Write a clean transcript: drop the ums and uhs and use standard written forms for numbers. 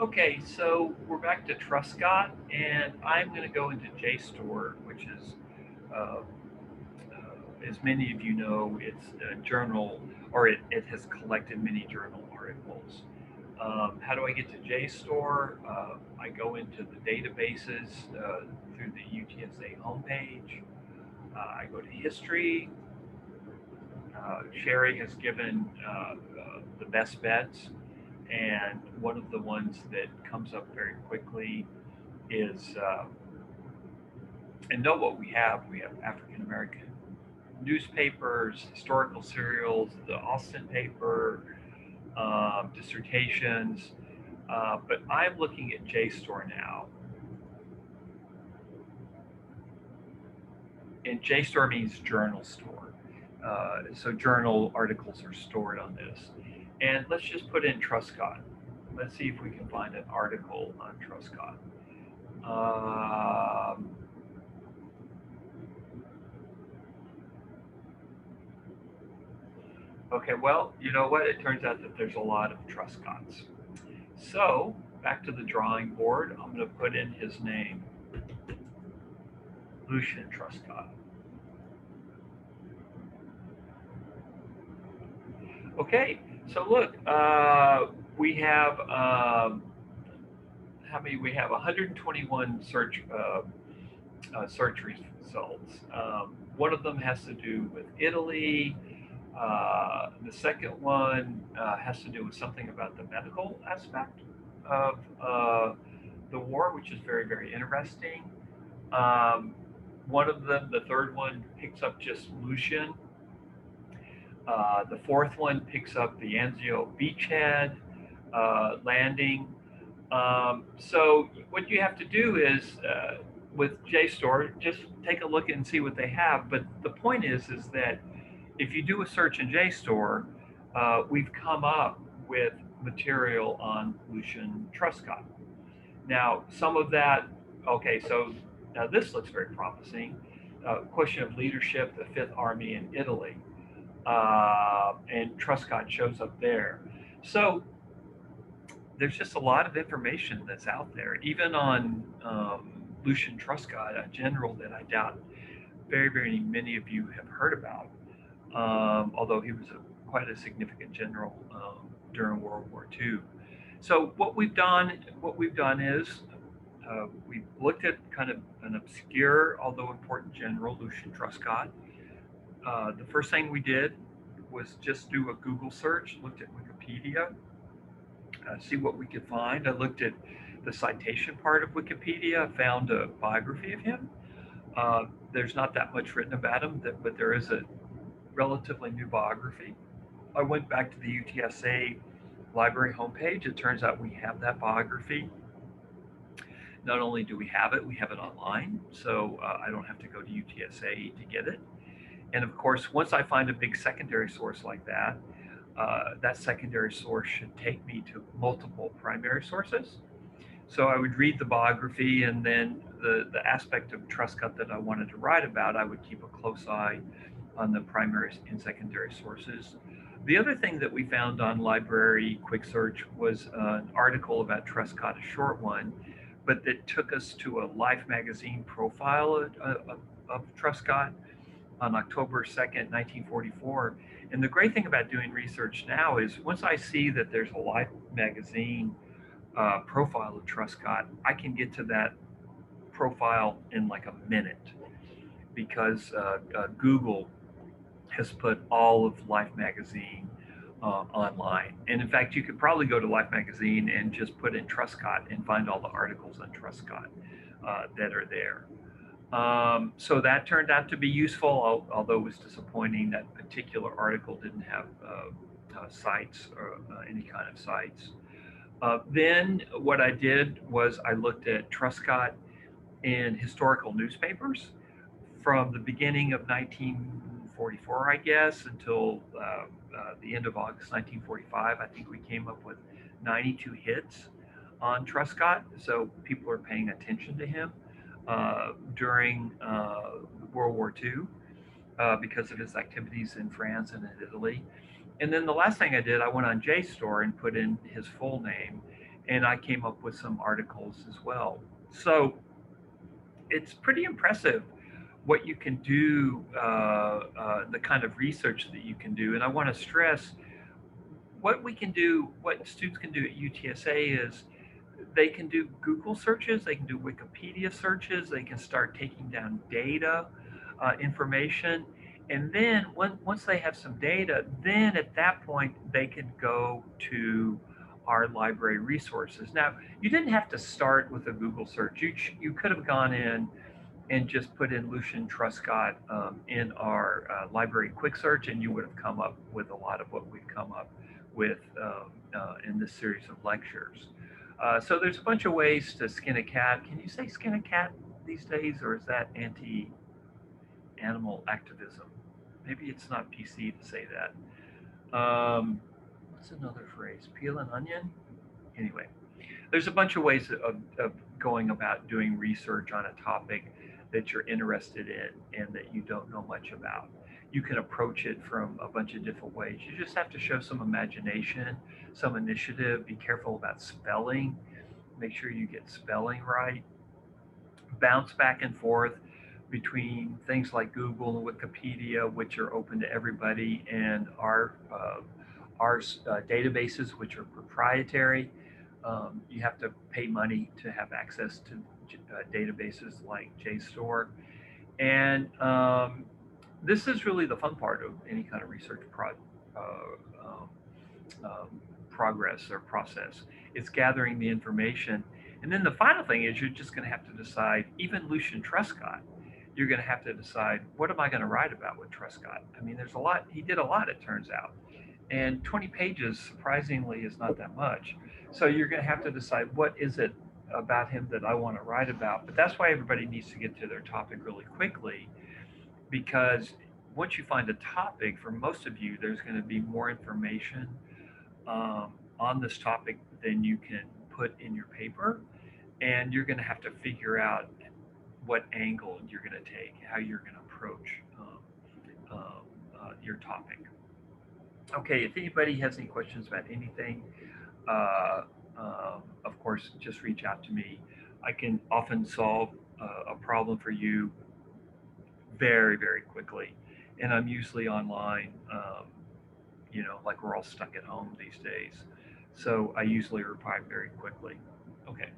Okay, so we're back to Truscott, and I'm going to go into JStor, which is, as many of you know, it's a journal, or it has collected many journal articles. How do I get to JStor? I go into the databases through the UTSA homepage. I go to history. Sherry has given the best bets, and one of the ones that comes up very quickly is, and know what we have. We have African American newspapers, historical serials, the Austin paper, dissertations. But I'm looking at JSTOR now, and JSTOR means journal store. So journal articles are stored on this. And let's just put in Truscott. Let's see if we can find an article on Truscott. Um, okay, well, you know what? It turns out that there's a lot of Truscotts. So back to the drawing board. I'm going to put in his name, Lucian Truscott. Okay, so look, we have how many? We have 121 search results. One of them has to do with Italy. The second one has to do with something about the medical aspect of the war, which is very, very interesting. Um, One of them, the third one, picks up just Lucian. The fourth one picks up the Anzio beachhead landing. So what you have to do is with JSTOR, just take a look and see what they have. But the point is that if you do a search in JSTOR, we've come up with material on Lucian Truscott. Now, some of that, okay, so now this looks very promising. Question of leadership, the Fifth Army in Italy, and Truscott shows up there. So there's just a lot of information that's out there, even on Lucian Truscott, a general that I doubt very, very many of you have heard about, although he was quite a significant general during World War II. So what we've done is we've looked at kind of an obscure, although important general, Lucian Truscott. The first thing we did was just do a Google search, looked at Wikipedia, see what we could find. I looked at the citation part of Wikipedia, found a biography of him. There's not that much written about him, but there is a relatively new biography. I went back to the UTSA library homepage. It turns out we have that biography. Not only do we have it online, so I don't have to go to UTSA to get it. And of course, once I find a big secondary source like that, that secondary source should take me to multiple primary sources. So I would read the biography, and then the aspect of Truscott that I wanted to write about, I would keep a close eye on the primary and secondary sources. The other thing that we found on Library Quick Search was an article about Truscott, a short one, but that took us to a Life magazine profile of Truscott on October 2nd, 1944. And the great thing about doing research now is once I see that there's a Life magazine profile of Truscott, I can get to that profile in like a minute because Google has put all of Life magazine online. And in fact, you could probably go to Life magazine and just put in Truscott and find all the articles on Truscott that are there. So that turned out to be useful, although it was disappointing that particular article didn't have sites or any kind of sites. Then what I did was I looked at Truscott in historical newspapers from the beginning of 1944, I guess, until the end of August 1945. I think we came up with 92 hits on Truscott, so people are paying attention to him during World War II because of his activities in France and in Italy. And then the last thing I did, I went on JSTOR and put in his full name, and I came up with some articles as well. So it's pretty impressive what you can do, the kind of research that you can do. And I want to stress what we can do, what students can do at UTSA is they can do Google searches, they can do Wikipedia searches, they can start taking down data, information, and then once they have some data, then at that point they can go to our library resources. Now, you didn't have to start with a Google search. You could have gone in and just put in Lucian Truscott in our library quick search, and you would have come up with a lot of what we've come up with in this series of lectures. So there's a bunch of ways to skin a cat. Can you say skin a cat these days, or is that anti-animal activism? Maybe it's not PC to say that. What's another phrase? Peel an onion? Anyway, there's a bunch of ways of going about doing research on a topic that you're interested in and that you don't know much about. You can approach it from a bunch of different ways. You just have to show some imagination, some initiative, be careful about spelling, make sure you get spelling right, bounce back and forth between things like Google and Wikipedia, which are open to everybody, and our databases, which are proprietary. You have to pay money to have access to databases like JStor. And this is really the fun part of any kind of research uh, um, progress or process. It's gathering the information. And then the final thing is you're just going to have to decide, even Lucian Truscott, you're going to have to decide, what am I going to write about with Truscott? I mean, there's a lot, he did a lot, it turns out. And 20 pages, surprisingly, is not that much. So you're going to have to decide, what is it about him that I want to write about? But that's why everybody needs to get to their topic really quickly, because once you find a topic, for most of you, there's going to be more information on this topic than you can put in your paper. And you're going to have to figure out what angle you're going to take, how you're going to approach your topic. Okay, if anybody has any questions about anything, of course, just reach out to me. I can often solve a problem for you very, very quickly. And I'm usually online, like we're all stuck at home these days. So I usually reply very quickly. Okay.